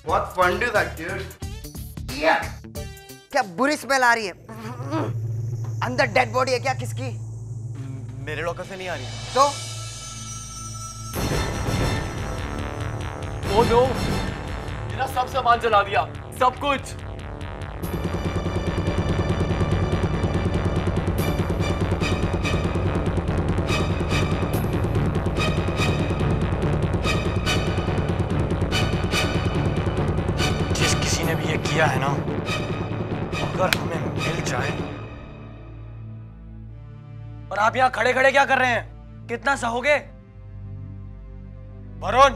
What fun do that, dude? Yeah. क्या बुरी smell आ रही है? अंदर डेड बॉडी है क्या किसकी? मेरे लॉकर से नहीं आ रही। तो? ओ नो, मेरा सब सामान जला दिया, सब कुछ। जिस किसी ने भी ये किया है ना, अगर हमें मिल जाए। और आप यहाँ खड़े खड़े क्या कर रहे हैं? कितना सहोगे? वरुण,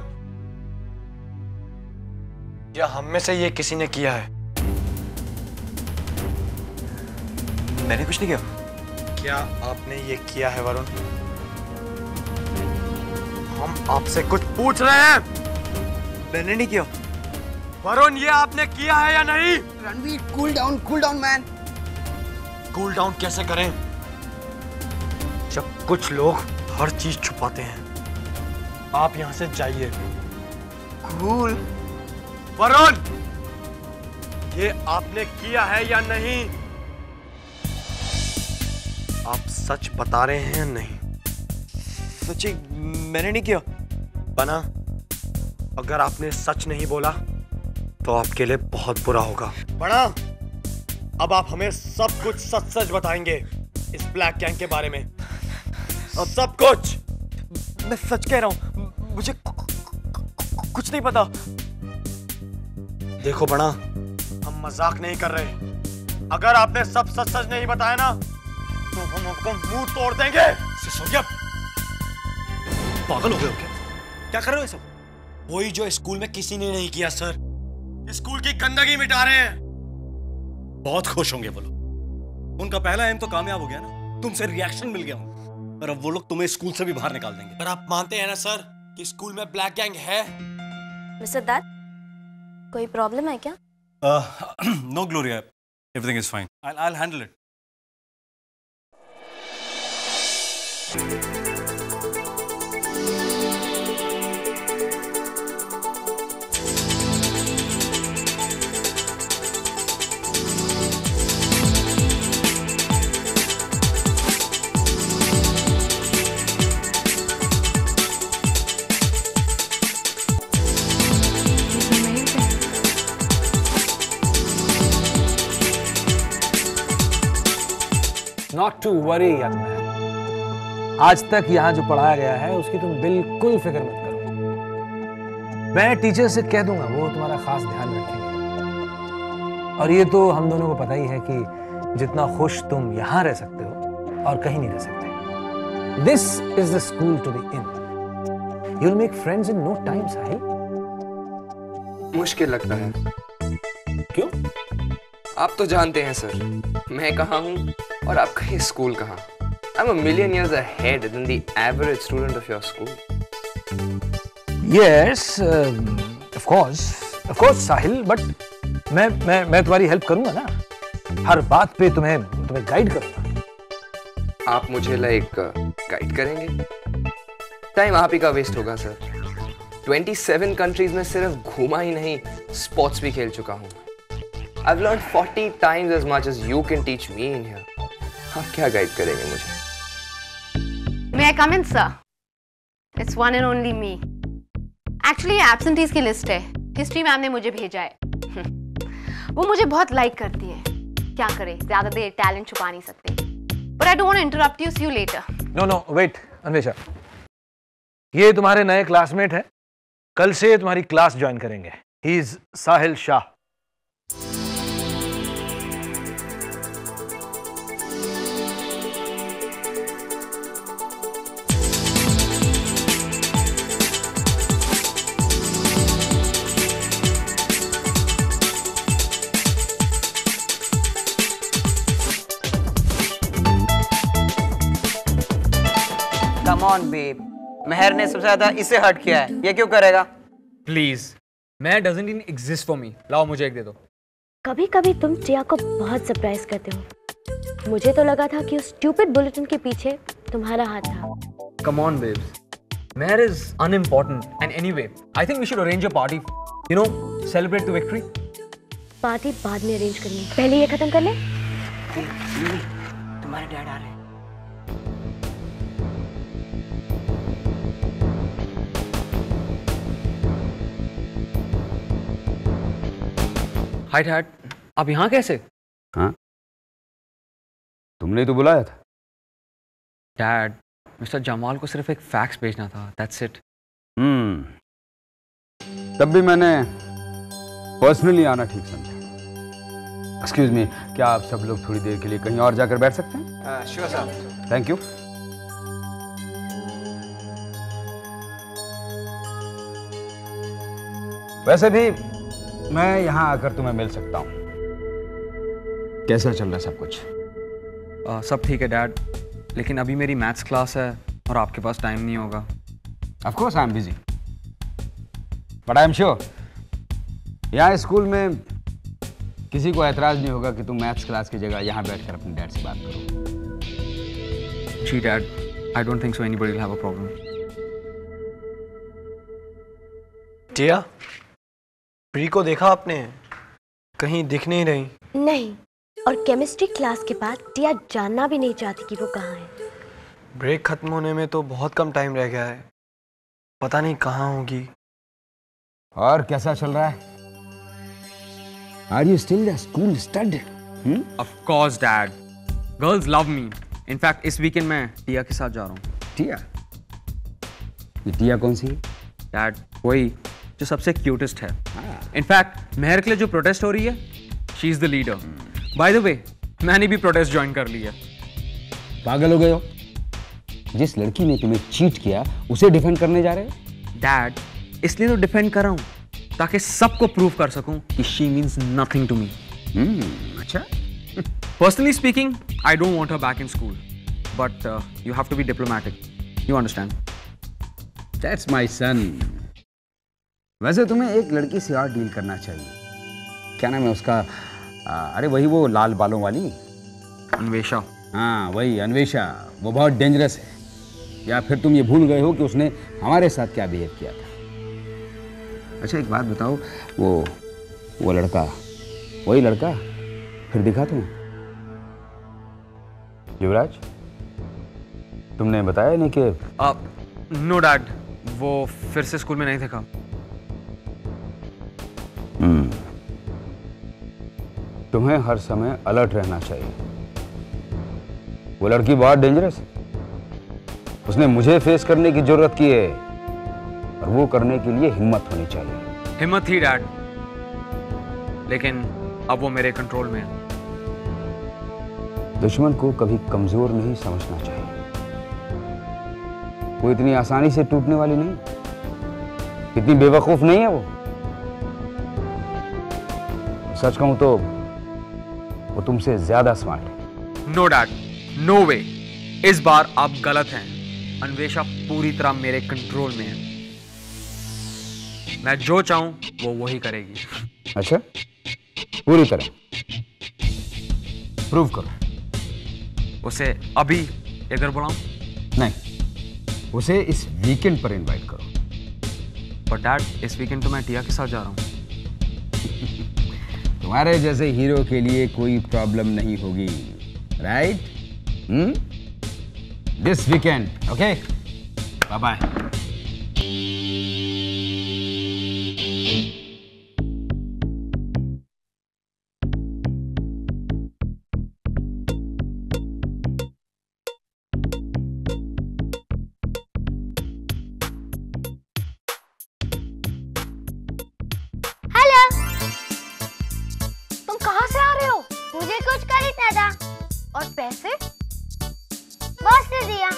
या हम में से ये किसी ने किया है? मैंने कुछ नहीं किया। क्या आपने ये किया है वरुण? हम आपसे कुछ पूछ रहे हैं। मैंने नहीं किया। वरुण, ये आपने किया है या नहीं? Ranveer, cool down man. Cool down कैसे करें जब कुछ लोग हर चीज छुपाते हैं? आप यहां से जाइए। कूल? वरुण, ये आपने किया है या नहीं? आप सच बता रहे हैं या नहीं? सच्ची मैंने नहीं किया। बना, अगर आपने सच नहीं बोला तो आपके लिए बहुत बुरा होगा। बना, अब आप हमें सब कुछ सच सच बताएंगे इस ब्लैक गैंग के बारे में। अब सब कुछ। मैं सच कह रहा हूं, मुझे कुछ नहीं पता। देखो बना, हम मजाक नहीं कर रहे। अगर आपने सब सच सच नहीं बताया ना तो हम आपका मुंह तोड़ देंगे। सिसोदिया, पागल हो गए हो क्या? क्या कर रहे हो ये सब? वही जो स्कूल में किसी ने नहीं किया सर। स्कूल की गंदगी मिटा रहे हैं। बहुत खुश होंगे वो लोग। उनका पहला एम तो कामयाब हो गया ना, तुमसे रिएक्शन मिल गया। पर अब वो लोग तुम्हें स्कूल से भी बाहर निकाल देंगे। पर आप मानते हैं ना सर कि स्कूल में ब्लैक गैंग है? मिस्टर दैट, कोई प्रॉब्लम है क्या? No Gloria, everything is fine. I'll handle it. Not to worry, young man. आज तक यहाँ जो पढ़ाया गया है उसकी तुम बिल्कुल फिक्र मत करो। मैं टीचर से कह दूंगा, वो तुम्हारा खास ध्यान रखेंगे। और ये तो हम दोनों को पता ही है कि जितना खुश तुम यहाँ रह सकते हो और कहीं नहीं रह सकते। This is the school to be in. You'll make friends in no time, साहिल। मुश्किल लगता है। क्यों? आप तो जानते हैं सर, मैं कहाँ हूँ और आपका ये स्कूल कहाँ। I'm a million years ahead than the average student of your school. Yes, of course, Sahil, but मैं तुम्हारी हेल्प करूंगा ना। हर बात पे तुम्हें गाइड करूंगा। आप मुझे गाइड करेंगे? टाइम आप ही का वेस्ट होगा सर। 27 कंट्रीज में सिर्फ घूमा ही नहीं, स्पोर्ट्स भी खेल चुका हूँ। I've learned 40 times as much as you can teach me in here. आप क्या गाइड करेंगे मुझे? May I come in, sir? It's one and only me. Actually, ये absentees की लिस्ट है। हिस्ट्री मैम ने मुझे भेजा है। वो मुझे बहुत लाइक करती है। क्या करे, ज्यादा देर टैलेंट छुपा नहीं सकते। But I don't want to interrupt you. See you later. No, wait, Anvesha. ये तुम्हारे नए क्लासमेट हैं। कल से तुम्हारी क्लास ज्वाइन करेंगे। He is Sahil Shah. Come on, babe. मेहर ने सबसे ज्यादा इसे हर्ट किया है, ये क्यों करेगा? प्लीज, मैं doesn't even exist for me. लाओ मुझे एक दे दो। कभी कभी तुम टिया को बहुत सरप्राइज करते हो। मुझे तो लगा था कि उस स्टूपिड बुलेटिन के पीछे तुम्हारा हाथ था। Come on, babes. Meher is unimportant. And anyway, I think we should arrange a party. You know, celebrate the victory. Party बाद में अरेंज करनी, पहले ये खत्म कर ले। तुम्हारे डैड आ रहे हैं। हाय डैड, आप यहाँ कैसे? हाँ, तुमने तो बुलाया था। डैड, मिस्टर जमाल को सिर्फ एक फैक्स भेजना था, दैट्स इट। तब भी मैंने पर्सनली आना ठीक समझा। एक्सक्यूज मी, क्या आप सब लोग थोड़ी देर के लिए कहीं और जाकर बैठ सकते हैं? Sure sir. Thank you. वैसे भी मैं यहाँ आकर तुम्हें मिल सकता हूँ। कैसा चल रहा है सब कुछ? सब ठीक है डैड, लेकिन अभी मेरी मैथ्स क्लास है और आपके पास टाइम नहीं होगा। Of course I am busy, but I am sure यहाँ स्कूल में किसी को एतराज नहीं होगा कि तुम मैथ्स क्लास की जगह यहाँ बैठकर अपने डैड से बात करो। जी dad, I don't think so anybody will have a problem. Tia, प्री को देखा आपने? कहीं दिख नहीं रही। नहीं, और केमिस्ट्री क्लास के बाद टिया जानना भी नहीं चाहती कि वो कहाँ है। ब्रेक खत्म होने में तो बहुत कम टाइम रह गया है, पता नहीं कहाँ होगी। और कैसा चल रहा है? Are you still a school stud? Of course dad, girls love me. In fact इस वीकेंड मैं टिया के साथ जा रहा हूँ। टिया? ये टिया कौन सी है? डैड, वही जो सबसे क्यूटेस्ट है। इनफैक्ट मेहर के लिए जो प्रोटेस्ट हो रही है, she is the leader. By the way, मैंने भी प्रोटेस्ट ज्वाइन कर लिया। पागल हो गए हो? जिस लड़की ने तुम्हें चीट किया उसे डिफेंड करने जा रहे हो? डैड, इसलिए तो डिफेंड कर रहा हूँ ताकि सबको प्रूव कर सकूं कि she means nothing to me. अच्छा। Personally speaking, I don't want her back in school, but you have to be diplomatic, you understand? That's my son. वैसे तुम्हें एक लड़की से और डील करना चाहिए। क्या नाम है उसका? अरे वही वो लाल बालों वाली, अन्वेषा। हाँ वही अन्वेषा। वो बहुत डेंजरस है। या फिर तुम ये भूल गए हो कि उसने हमारे साथ क्या बिहेव किया था? अच्छा एक बात बताओ, वो लड़का, वही लड़का फिर दिखा तुम्हें? युवराज, तुमने बताया नहीं कि? नो डैड, वो फिर से स्कूल में नहीं दिखा। तुम्हें हर समय अलर्ट रहना चाहिए। वो लड़की बहुत डेंजरस है। उसने मुझे फेस करने की जरूरत की है, और वो करने के लिए हिम्मत होनी चाहिए। हिम्मत थी डैड, लेकिन अब वो मेरे कंट्रोल में है। दुश्मन को कभी कमजोर नहीं समझना चाहिए। वो इतनी आसानी से टूटने वाली नहीं, इतनी बेवकूफ नहीं है वो। सच कहूं तो वो तुमसे ज्यादा स्मार्ट है। नो डैड, नो वे, इस बार आप गलत हैं। अन्वेषा पूरी तरह मेरे कंट्रोल में है। मैं जो चाहूं वो वही करेगी। अच्छा, पूरी तरह? प्रूव करो। उसे अभी इधर बुलाऊं? नहीं, उसे इस वीकेंड पर इनवाइट करो। पर डैड, इस वीकेंड तो मैं टिया के साथ जा रहा हूं। तुम्हारे जैसे हीरो के लिए कोई प्रॉब्लम नहीं होगी, right? This weekend, okay? Bye bye. और पैसे बॉस ने दिया।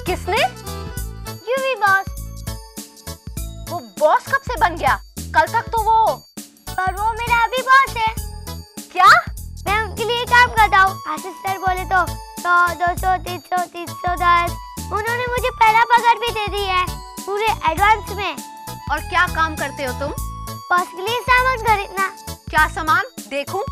किसने? UV boss. वो बॉस कब से बन गया? कल तक तो वो। पर वो मेरा अभी बॉस है। क्या? मैं उनके लिए काम करता हूँ। असिस्टेंट बोले तो 100, 200, 300, 310। उन्होंने मुझे पहला पगार भी दे दी है, पूरे एडवांस में। और क्या काम करते हो तुम? बॉस के लिए सामान खरीदना। क्या सामान? देखूं।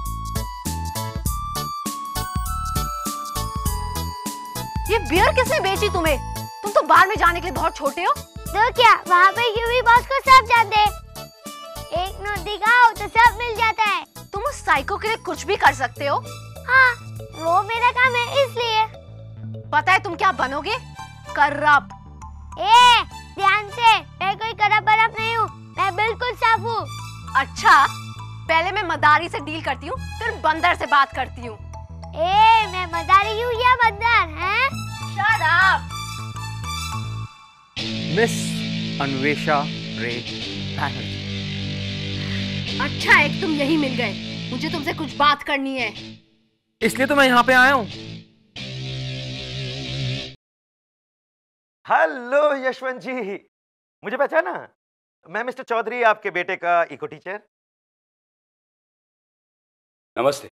ये बियर किसने बेची तुम्हें? तुम तो बाहर में जाने के लिए बहुत छोटे हो। तो क्या वहाँ पे यूवी बॉस को सब जानते हैं। एक नोट दिखाओ तो सब मिल जाता है। तुम उस साइको के लिए कुछ भी कर सकते हो। हाँ, वो मेरा काम है इसलिए। पता है तुम क्या बनोगे? करप्ट। ध्यान से, मैं कोई करप्ट नहीं हूँ, मैं बिल्कुल साफ हूँ। अच्छा, पहले मैं मदारी से डील करती हूँ, फिर बंदर से बात करती हूँ। मैं मदारी हूँ या बंदर हैं? Shut up! मिस अन्वेषा रे बैनर्जी। अच्छा है तुम यही मिल गए, मुझे तुमसे कुछ बात करनी है। इसलिए तो मैं यहाँ पे आया हूँ। हेलो यशवंत जी, मुझे पहचाना? मैं मिस्टर चौधरी, आपके बेटे का इको टीचर। नमस्ते।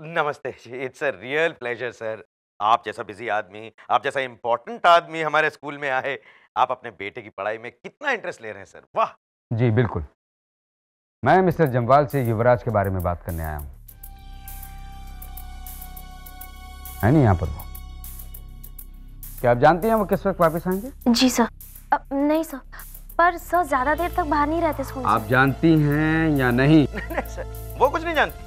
नमस्ते जी, it's a real pleasure sir. आप जैसा बिजी आदमी, आप जैसा इंपॉर्टेंट आदमी हमारे स्कूल में आए। आप अपने बेटे की पढ़ाई में कितना इंटरेस्ट ले रहे हैं सर, वाह। जी बिल्कुल, मैं मिस्टर जम्वाल से युवराज के बारे में बात करने आया हूँ। है नहीं यहाँ पर वो? क्या आप जानती हैं वो किस वक्त वापस आएंगे? जी सर। नहीं सर, पर सर ज्यादा देर तक बाहर नहीं रहते स्कूल से। आप जानती हैं या नहीं? नहीं सर, वो कुछ नहीं जानती।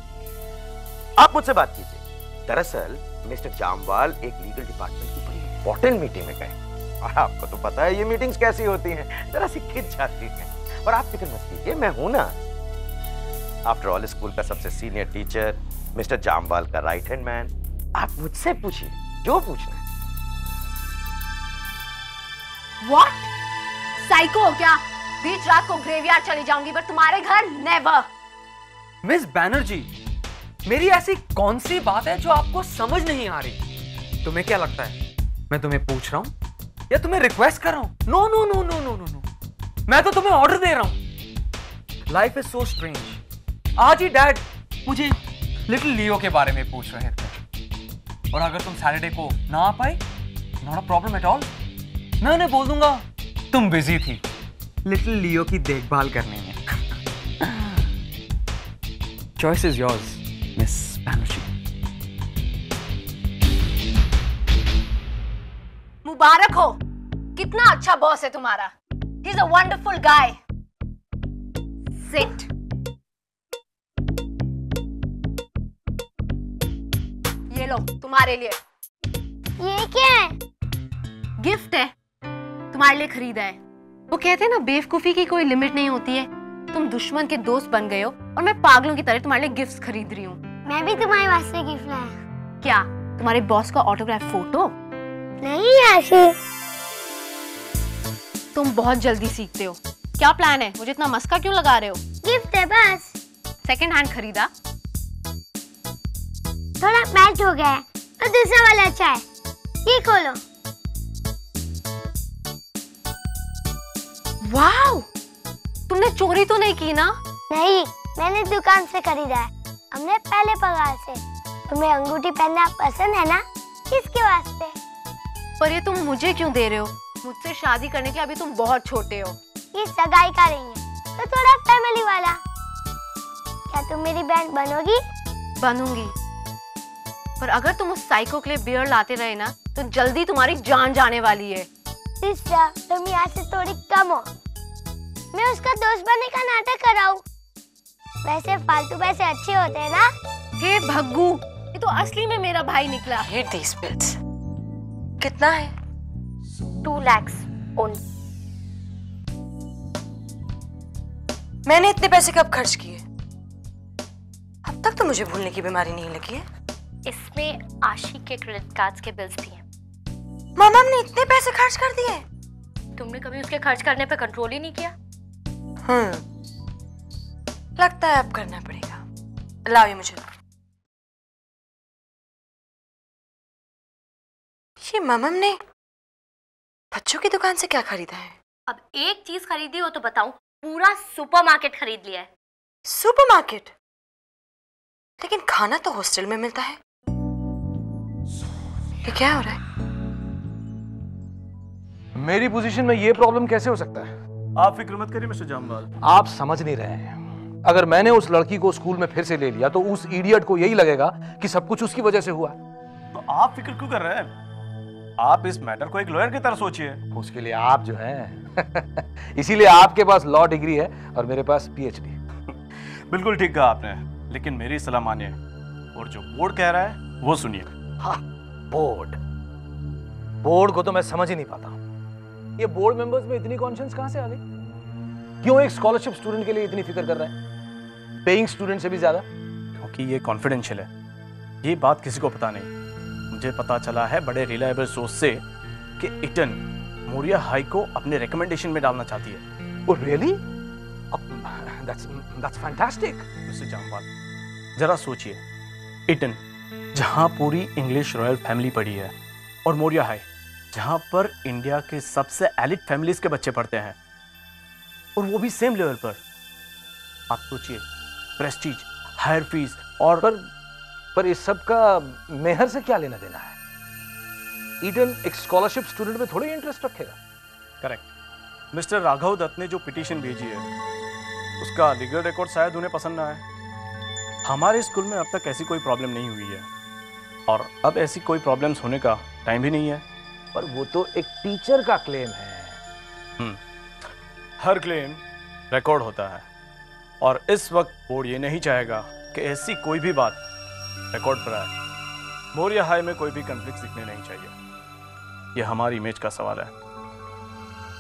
आप मुझसे बात कीजिए। दरअसल मिस्टर जामवाल एक लीगल डिपार्टमेंट की बड़ी इंपॉर्टेंट मीटिंग में गए, और आपको तो पता है ये मीटिंग्स कैसी होती हैं, जरा सी खिंच जाती हैं। और आप फिक्र मत कीजिए, मैं हूं ना। आफ्टर ऑल स्कूल का सबसे सीनियर टीचर, मिस्टर जामवाल का राइट हैंड मैन। आप मुझसे पूछिए जो पूछना है। What? साइको हो क्या? बीच रात को ग्रेवयार्ड चली जाऊंगी पर तुम्हारे घर नेवर। मिस बैनर्जी, मेरी ऐसी कौन सी बात है जो आपको समझ नहीं आ रही? तुम्हें क्या लगता है मैं तुम्हें पूछ रहा हूं या तुम्हें रिक्वेस्ट कर रहा हूं? No no no no no no no, मैं तो तुम्हें ऑर्डर दे रहा हूं। Life is so strange. आज ही डैड मुझे लिटिल लियो के बारे में पूछ रहे थे, और अगर तुम सैटरडे को ना आ पाए, not a problem at all, मैं उन्हें बोल दूंगा तुम बिजी थी लिटिल लियो की देखभाल करने में। Choice is yours miss Banerjee. मुबारक हो, कितना अच्छा बॉस है तुम्हारा। He is a wonderful guy. Sit. ये लो तुम्हारे लिए। ये क्या है? गिफ्ट है, तुम्हारे लिए खरीदा है। वो कहते हैं ना, बेवकूफी की कोई लिमिट नहीं होती है। तुम दुश्मन के दोस्त बन गए हो और मैं पागलों की तरह तुम्हारे लिए गिफ्ट्स खरीद रही हूँ। मैं भी तुम्हारे वास्ते गिफ्ट लाया। क्या तुम्हारे बॉस का ऑटोग्राफ फोटो? नहीं आशी, तुम बहुत जल्दी सीखते हो। क्या प्लान है? मुझे इतना मस्का क्यों लगा रहे हो? गिफ्ट है बस। सेकंड हैंड खरीदा? थोड़ा मैच हो गया है, तो दूसरा वाला अच्छा है। ये खोलो। वाओ, तुमने चोरी तो नहीं की ना? नहीं, मैंने दुकान से खरीदा है, हमने पहले पगार से। तुम्हें अंगूठी पहनना पसंद है ना, इसके वास्ते। पर ये तुम मुझे क्यों दे रहे हो? मुझसे शादी करने के अभी तुम बहुत छोटे हो। ये सगाई का रिंग है, तो थोड़ा फैमिली वाला। क्या तुम मेरी बहन बनोगी? बनूंगी, पर अगर तुम उस साइको के लिए बियर लाते रहे ना, तो जल्दी तुम्हारी जान जाने वाली है। सिस्टर, तुम यहाँ से थोड़ी कम हो। मैं उसका दोस्त बनने का नाटक कर रहा हूँ। वैसे फालतू पैसे अच्छे होते हैं ना। हे भग्गू, ये तो असली में मेरा भाई निकला। Hate these bills. कितना है? 2 lakhs only. मैंने इतने पैसे कब खर्च किए? अब तक तो मुझे भूलने की बीमारी नहीं लगी है। इसमें आशिक के क्रेडिट कार्ड्स के बिल्स भी हैं। मामा ने इतने पैसे खर्च कर दिए? तुमने कभी उसके खर्च करने पे कंट्रोल ही नहीं किया? लगता है अब करना पड़ेगा। लाओ ये मुझे। ये मामा ने बच्चों की दुकान से क्या खरीदा है? अब एक चीज खरीदी हो तो बताऊं, पूरा सुपरमार्केट खरीद लिया है। सुपरमार्केट? लेकिन खाना तो हॉस्टल में मिलता है। ये क्या हो रहा है? मेरी पोजीशन में ये प्रॉब्लम कैसे हो सकता है? आप फिक्र मत करिए मिस्टर जामवाल। आप समझ नहीं रहे हैं। अगर मैंने उस लड़की को स्कूल में फिर से ले लिया तो उस इडियट को यही लगेगा कि सब कुछ उसकी वजह से हुआ। तो आप फिक्र क्यों कर रहे हैं? आप इस मैटर को एक लॉयर की तरह सोचिए। उसके लिए आप जो हैं इसीलिए आपके पास लॉ डिग्री है और मेरे पास पीएचडी। बिल्कुल ठीक कहा आपने, लेकिन मेरी सलाह मानिए और जो बोर्ड कह रहा है वो सुनिए। हाँ, बोर्ड को तो मैं समझ ही नहीं पाता। ये बोर्ड मेंबर्स में इतनी कॉन्शियस कहां से आ गई? क्यों एक स्कॉलरशिप स्टूडेंट के लिए इतनी फिक्र कर रहे हैं, पेइंग स्टूडेंट से भी ज्यादा? क्योंकि ये कॉन्फिडेंशियल है, ये बात किसी को पता नहीं। मुझे पता चला है बड़े रिलायबल सोर्स से कि इटन मोरिया हाई को अपने रिकमेंडेशन में डालना चाहती है। Oh really? That's fantastic. Mister Jamwal, जरा सोचिए, इटन जहां पूरी इंग्लिश रॉयल फैमिली पढ़ी है और मोरिया हाई जहां पर इंडिया के सबसे एलिट फैमिलीज के बच्चे पढ़ते हैं, और वो भी सेम लेवल पर। आप सोचिए, प्रेस्टीज, हायर फीस और पर इस सब का मेहर से क्या लेना देना है? ईडन एक स्कॉलरशिप स्टूडेंट में थोड़ी इंटरेस्ट रखेगा। करेक्ट। मिस्टर राघव दत्त ने जो पिटीशन भेजी है उसका लीगल रिकॉर्ड शायद उन्हें पसंद ना आए। हमारे स्कूल में अब तक ऐसी कोई प्रॉब्लम नहीं हुई है और अब ऐसी कोई प्रॉब्लम्स होने का टाइम भी नहीं है। पर वो तो एक टीचर का क्लेम है। हर क्लेम रिकॉर्ड होता है और इस वक्त बोर्ड ये नहीं चाहेगा कि ऐसी कोई भी बात रिकॉर्ड पर आए। मोरिया हाई में कोई भी कॉन्फ्लिक्ट दिखने नहीं चाहिए। ये हमारी इमेज का सवाल है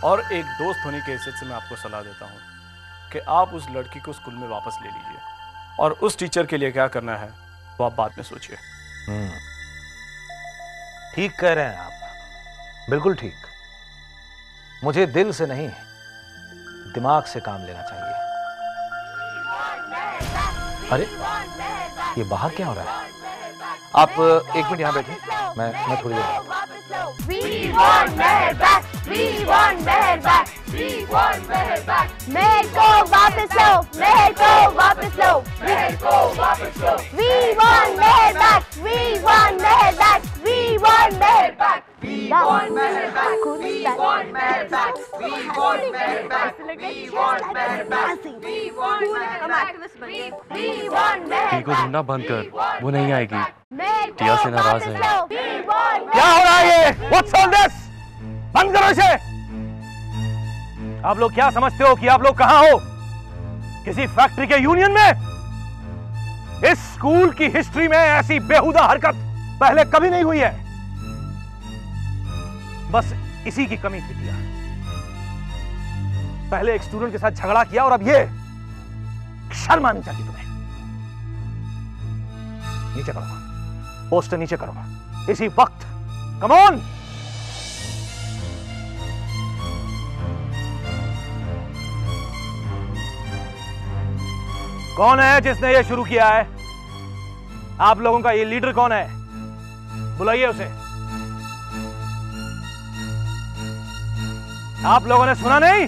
और एक दोस्त होने के हैसियत से मैं आपको सलाह देता हूँ कि आप उस लड़की को स्कूल में वापस ले लीजिए और उस टीचर के लिए क्या करना है वो आप बाद में सोचिए। ठीक कह रहे हैं आप, बिल्कुल ठीक। मुझे दिल से नहीं दिमाग से काम लेना चाहिए। अरे ये बाहर क्या हो रहा है? आप एक मिनट यहाँ बैठिए, मैं थोड़ी देर। We want Mehar back, we want Mehar back, we want Mehar back। मेहर को वापस लो, मेहर को वापस लो, मेहर को वापस लो। We want Mehar back, we want Mehar back, we want Mehar back, we want Mehar back, we want Mehar back, we want Mehar back, we want Mehar back, we want Mehar back, we want मेहर को ढूंढना बंद कर, वो नहीं आएगी। टिया से नाराज है। क्या हो रहा है ये? What's all this? बंद करो इसे। आप लोग क्या समझते हो कि आप लोग कहां हो? किसी फैक्ट्री के यूनियन में? इस स्कूल की हिस्ट्री में ऐसी बेहुदा हरकत पहले कभी नहीं हुई है। बस इसी की कमी थी टिया। पहले एक स्टूडेंट के साथ झगड़ा किया और अब ये। शर्म आनी चाहिए तुम्हें। नीचे करो, पोस्टर नीचे करो इसी वक्त। Come on. कौन है जिसने ये शुरू किया है? आप लोगों का ये लीडर कौन है? बुलाइए उसे। आप लोगों ने सुना नहीं?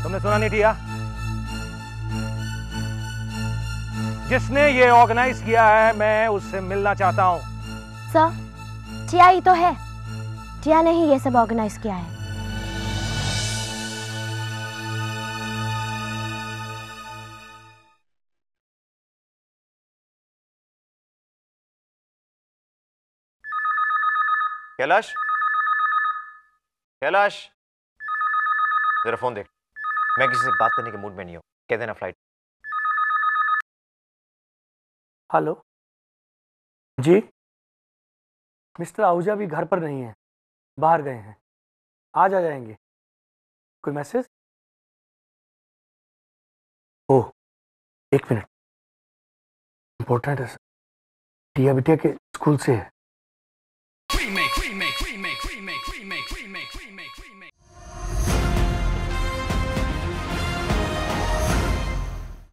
तुमने सुना नहीं टिया? जिसने ये ऑर्गेनाइज किया है मैं उससे मिलना चाहता हूं। सर, टिया ही तो है। टिया ने ही ये सब ऑर्गेनाइज किया है। कैलाश, कैलाश, जरा फोन देख। मैं किसी से बात करने के मूड में नहीं हूं। कह देना फ्लाइट। हेलो जी, मिस्टर आहूजा भी घर पर नहीं है, बाहर गए हैं। आज आ जाएंगे। कोई मैसेज? ओह, एक मिनट, इंपॉर्टेंट है सर। टिया बिटिया के स्कूल से है।